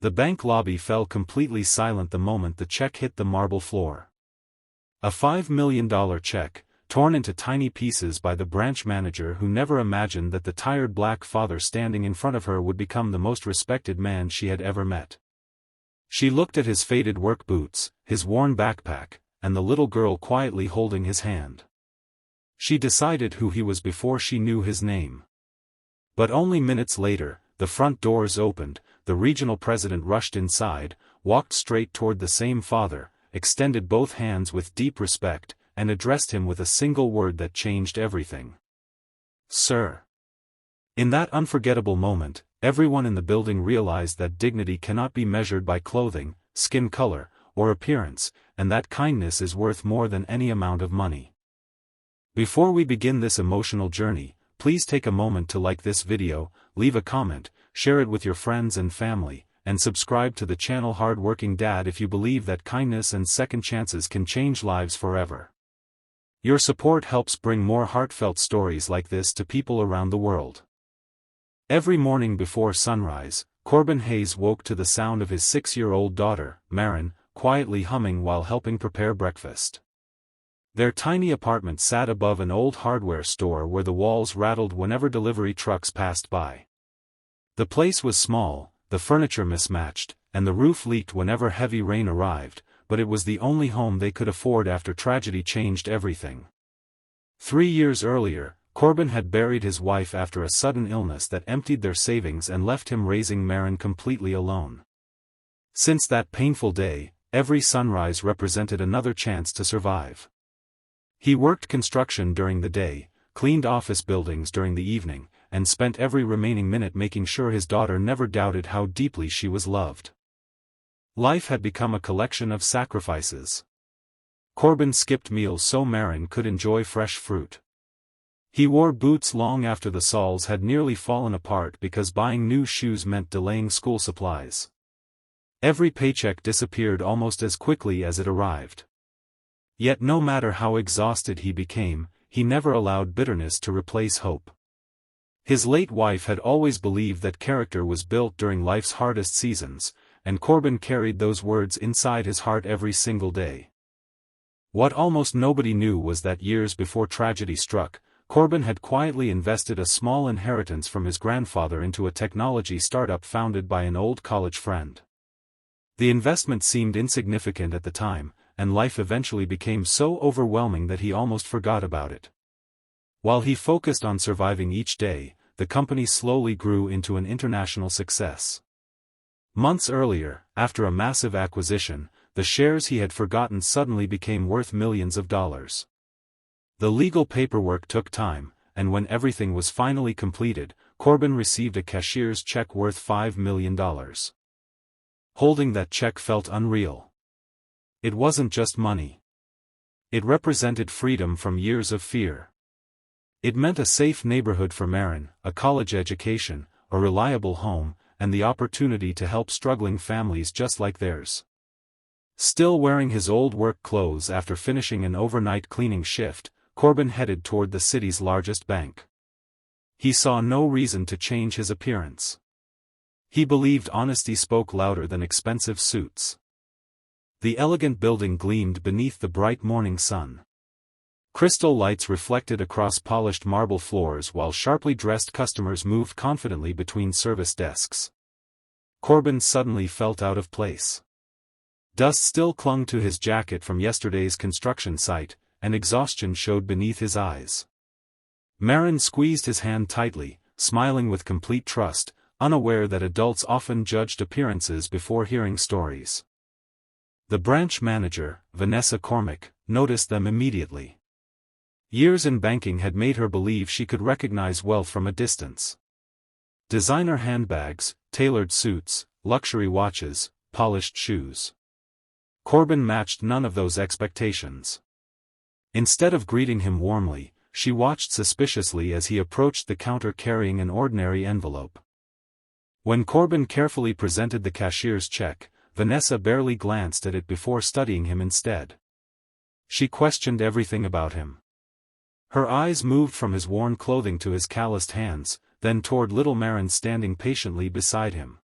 The bank lobby fell completely silent the moment the check hit the marble floor. A $5 million check, torn into tiny pieces by the branch manager who never imagined that the tired black father standing in front of her would become the most respected man she had ever met. She looked at his faded work boots, his worn backpack, and the little girl quietly holding his hand. She decided who he was before she knew his name. But only minutes later, the front doors opened, the regional president rushed inside, walked straight toward the same father, extended both hands with deep respect, and addressed him with a single word that changed everything. "Sir." In that unforgettable moment, everyone in the building realized that dignity cannot be measured by clothing, skin color, or appearance, and that kindness is worth more than any amount of money. Before we begin this emotional journey, please take a moment to like this video, leave a comment, share it with your friends and family, and subscribe to the channel Hardworking Dad if you believe that kindness and second chances can change lives forever. Your support helps bring more heartfelt stories like this to people around the world. Every morning before sunrise, Corbin Hayes woke to the sound of his 6-year-old daughter, Marin, quietly humming while helping prepare breakfast. Their tiny apartment sat above an old hardware store where the walls rattled whenever delivery trucks passed by. The place was small, the furniture mismatched, and the roof leaked whenever heavy rain arrived, but it was the only home they could afford after tragedy changed everything. 3 years earlier, Corbin had buried his wife after a sudden illness that emptied their savings and left him raising Marin completely alone. Since that painful day, every sunrise represented another chance to survive. He worked construction during the day, cleaned office buildings during the evening, and spent every remaining minute making sure his daughter never doubted how deeply she was loved. Life had become a collection of sacrifices. Corbin skipped meals so Marin could enjoy fresh fruit. He wore boots long after the soles had nearly fallen apart because buying new shoes meant delaying school supplies. Every paycheck disappeared almost as quickly as it arrived. Yet no matter how exhausted he became, he never allowed bitterness to replace hope. His late wife had always believed that character was built during life's hardest seasons, and Corbin carried those words inside his heart every single day. What almost nobody knew was that years before tragedy struck, Corbin had quietly invested a small inheritance from his grandfather into a technology startup founded by an old college friend. The investment seemed insignificant at the time, and life eventually became so overwhelming that he almost forgot about it. While he focused on surviving each day, the company slowly grew into an international success. Months earlier, after a massive acquisition, the shares he had forgotten suddenly became worth millions of dollars. The legal paperwork took time, and when everything was finally completed, Corbin received a cashier's check worth $5 million. Holding that check felt unreal. It wasn't just money. It represented freedom from years of fear. It meant a safe neighborhood for Marin, a college education, a reliable home, and the opportunity to help struggling families just like theirs. Still wearing his old work clothes after finishing an overnight cleaning shift, Corbin headed toward the city's largest bank. He saw no reason to change his appearance. He believed honesty spoke louder than expensive suits. The elegant building gleamed beneath the bright morning sun. Crystal lights reflected across polished marble floors while sharply dressed customers moved confidently between service desks. Corbin suddenly felt out of place. Dust still clung to his jacket from yesterday's construction site, and exhaustion showed beneath his eyes. Marin squeezed his hand tightly, smiling with complete trust, unaware that adults often judged appearances before hearing stories. The branch manager, Vanessa Cormick, noticed them immediately. Years in banking had made her believe she could recognize wealth from a distance. Designer handbags, tailored suits, luxury watches, polished shoes. Corbin matched none of those expectations. Instead of greeting him warmly, she watched suspiciously as he approached the counter carrying an ordinary envelope. When Corbin carefully presented the cashier's check, Vanessa barely glanced at it before studying him instead. She questioned everything about him. Her eyes moved from his worn clothing to his calloused hands, then toward little Marin standing patiently beside him.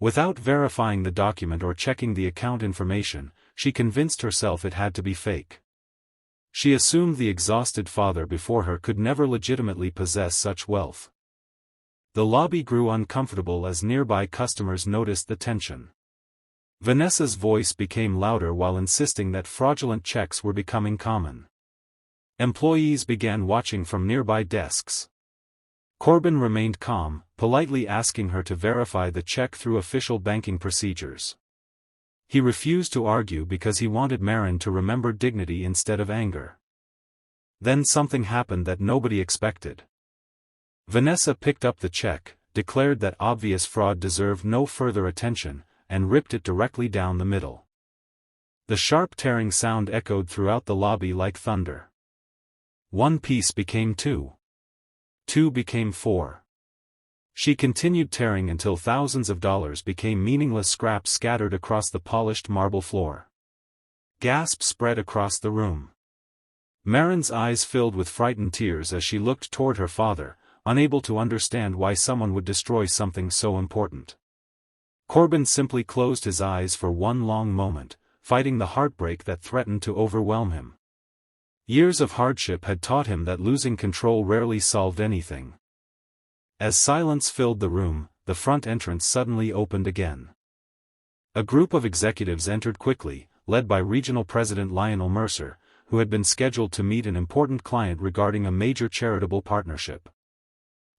Without verifying the document or checking the account information, she convinced herself it had to be fake. She assumed the exhausted father before her could never legitimately possess such wealth. The lobby grew uncomfortable as nearby customers noticed the tension. Vanessa's voice became louder while insisting that fraudulent checks were becoming common. Employees began watching from nearby desks. Corbin remained calm, politely asking her to verify the check through official banking procedures. He refused to argue because he wanted Marin to remember dignity instead of anger. Then something happened that nobody expected. Vanessa picked up the check, declared that obvious fraud deserved no further attention, and ripped it directly down the middle. The sharp tearing sound echoed throughout the lobby like thunder. One piece became two. Two became four. She continued tearing until thousands of dollars became meaningless scraps scattered across the polished marble floor. Gasps spread across the room. Marin's eyes filled with frightened tears as she looked toward her father, unable to understand why someone would destroy something so important. Corbin simply closed his eyes for one long moment, fighting the heartbreak that threatened to overwhelm him. Years of hardship had taught him that losing control rarely solved anything. As silence filled the room, the front entrance suddenly opened again. A group of executives entered quickly, led by Regional President Lionel Mercer, who had been scheduled to meet an important client regarding a major charitable partnership.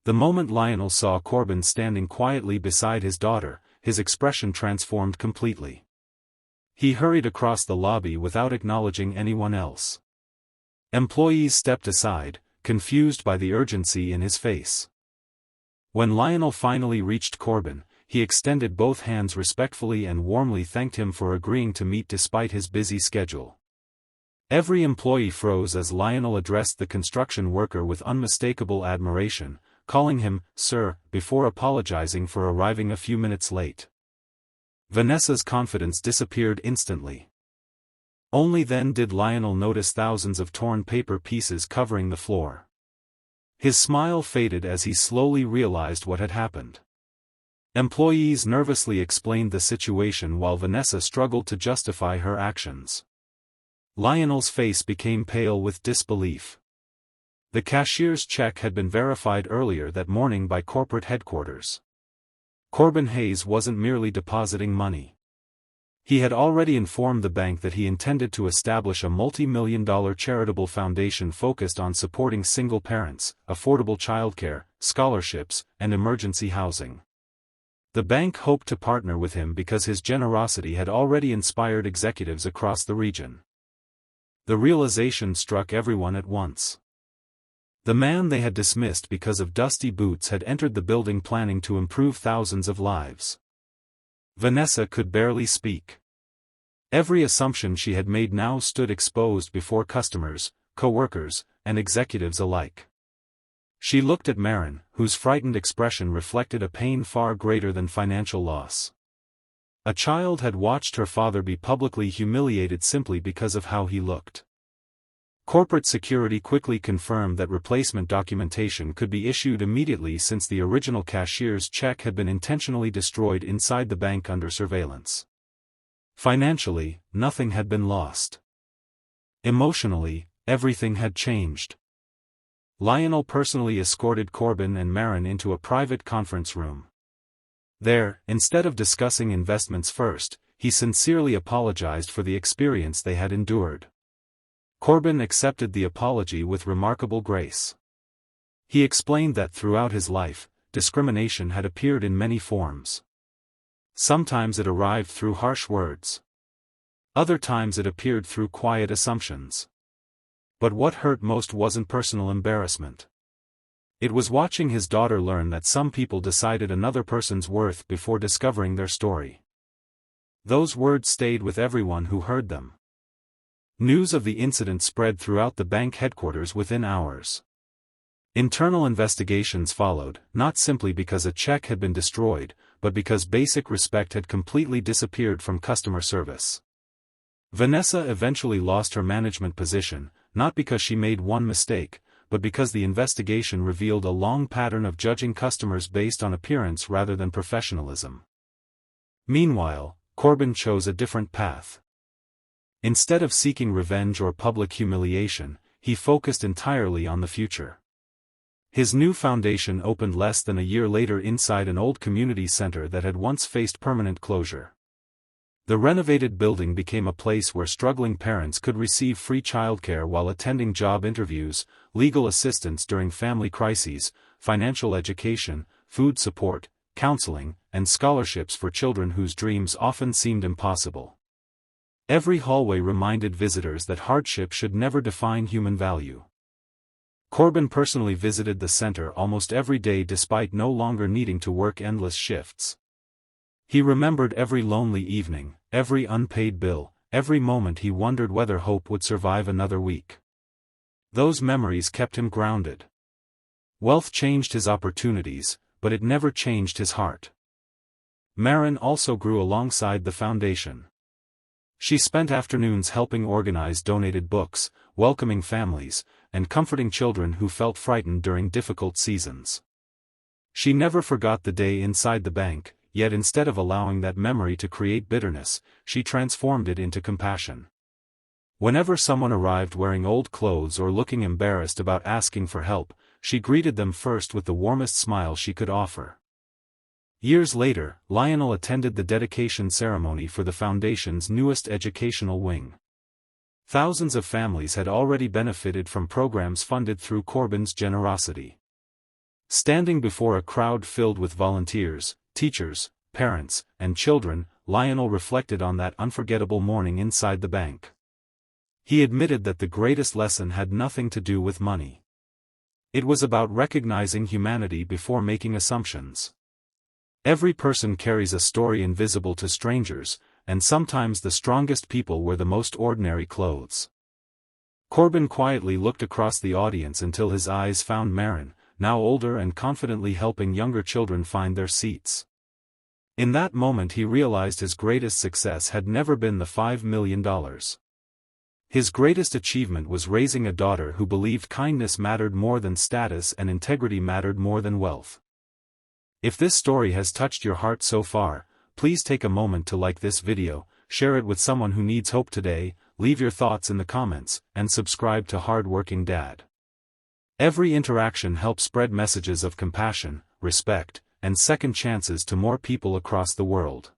The moment Lionel saw Corbin standing quietly beside his daughter, his expression transformed completely. He hurried across the lobby without acknowledging anyone else. Employees stepped aside, confused by the urgency in his face. When Lionel finally reached Corbin, he extended both hands respectfully and warmly thanked him for agreeing to meet despite his busy schedule. Every employee froze as Lionel addressed the construction worker with unmistakable admiration, calling him "Sir," before apologizing for arriving a few minutes late. Vanessa's confidence disappeared instantly. Only then did Lionel notice thousands of torn paper pieces covering the floor. His smile faded as he slowly realized what had happened. Employees nervously explained the situation while Vanessa struggled to justify her actions. Lionel's face became pale with disbelief. The cashier's check had been verified earlier that morning by corporate headquarters. Corbin Hayes wasn't merely depositing money. He had already informed the bank that he intended to establish a multi-million-dollar charitable foundation focused on supporting single parents, affordable childcare, scholarships, and emergency housing. The bank hoped to partner with him because his generosity had already inspired executives across the region. The realization struck everyone at once. The man they had dismissed because of dusty boots had entered the building planning to improve thousands of lives. Vanessa could barely speak. Every assumption she had made now stood exposed before customers, co-workers, and executives alike. She looked at Marin, whose frightened expression reflected a pain far greater than financial loss. A child had watched her father be publicly humiliated simply because of how he looked. Corporate security quickly confirmed that replacement documentation could be issued immediately since the original cashier's check had been intentionally destroyed inside the bank under surveillance. Financially, nothing had been lost. Emotionally, everything had changed. Lionel personally escorted Corbin and Marin into a private conference room. There, instead of discussing investments first, he sincerely apologized for the experience they had endured. Corbin accepted the apology with remarkable grace. He explained that throughout his life, discrimination had appeared in many forms. Sometimes it arrived through harsh words. Other times it appeared through quiet assumptions. But what hurt most wasn't personal embarrassment. It was watching his daughter learn that some people decided another person's worth before discovering their story. Those words stayed with everyone who heard them. News of the incident spread throughout the bank headquarters within hours. Internal investigations followed, not simply because a check had been destroyed, but because basic respect had completely disappeared from customer service. Vanessa eventually lost her management position, not because she made one mistake, but because the investigation revealed a long pattern of judging customers based on appearance rather than professionalism. Meanwhile, Corbin chose a different path. Instead of seeking revenge or public humiliation, he focused entirely on the future. His new foundation opened less than a year later inside an old community center that had once faced permanent closure. The renovated building became a place where struggling parents could receive free childcare while attending job interviews, legal assistance during family crises, financial education, food support, counseling, and scholarships for children whose dreams often seemed impossible. Every hallway reminded visitors that hardship should never define human value. Corbin personally visited the center almost every day despite no longer needing to work endless shifts. He remembered every lonely evening, every unpaid bill, every moment he wondered whether hope would survive another week. Those memories kept him grounded. Wealth changed his opportunities, but it never changed his heart. Marin also grew alongside the foundation. She spent afternoons helping organize donated books, welcoming families, and comforting children who felt frightened during difficult seasons. She never forgot the day inside the bank, yet instead of allowing that memory to create bitterness, she transformed it into compassion. Whenever someone arrived wearing old clothes or looking embarrassed about asking for help, she greeted them first with the warmest smile she could offer. Years later, Lionel attended the dedication ceremony for the Foundation's newest educational wing. Thousands of families had already benefited from programs funded through Corbin's generosity. Standing before a crowd filled with volunteers, teachers, parents, and children, Lionel reflected on that unforgettable morning inside the bank. He admitted that the greatest lesson had nothing to do with money. It was about recognizing humanity before making assumptions. Every person carries a story invisible to strangers, and sometimes the strongest people wear the most ordinary clothes. Corbin quietly looked across the audience until his eyes found Marin, now older and confidently helping younger children find their seats. In that moment he realized his greatest success had never been the $5 million. His greatest achievement was raising a daughter who believed kindness mattered more than status and integrity mattered more than wealth. If this story has touched your heart so far, please take a moment to like this video, share it with someone who needs hope today, leave your thoughts in the comments, and subscribe to Hardworking Dad. Every interaction helps spread messages of compassion, respect, and second chances to more people across the world.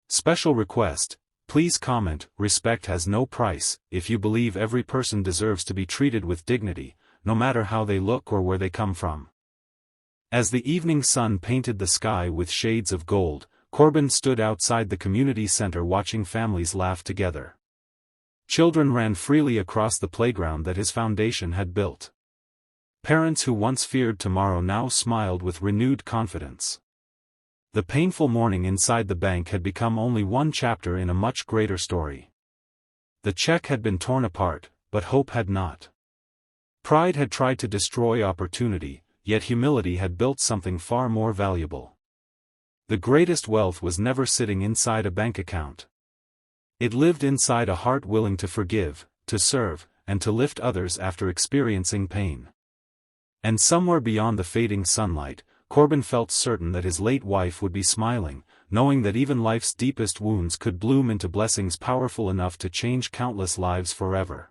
Special request: please comment, "Respect has no price," if you believe every person deserves to be treated with dignity, no matter how they look or where they come from. As the evening sun painted the sky with shades of gold, Corbin stood outside the community center watching families laugh together. Children ran freely across the playground that his foundation had built. Parents who once feared tomorrow now smiled with renewed confidence. The painful morning inside the bank had become only one chapter in a much greater story. The check had been torn apart, but hope had not. Pride had tried to destroy opportunity, yet humility had built something far more valuable. The greatest wealth was never sitting inside a bank account. It lived inside a heart willing to forgive, to serve, and to lift others after experiencing pain. And somewhere beyond the fading sunlight, Corbin felt certain that his late wife would be smiling, knowing that even life's deepest wounds could bloom into blessings powerful enough to change countless lives forever.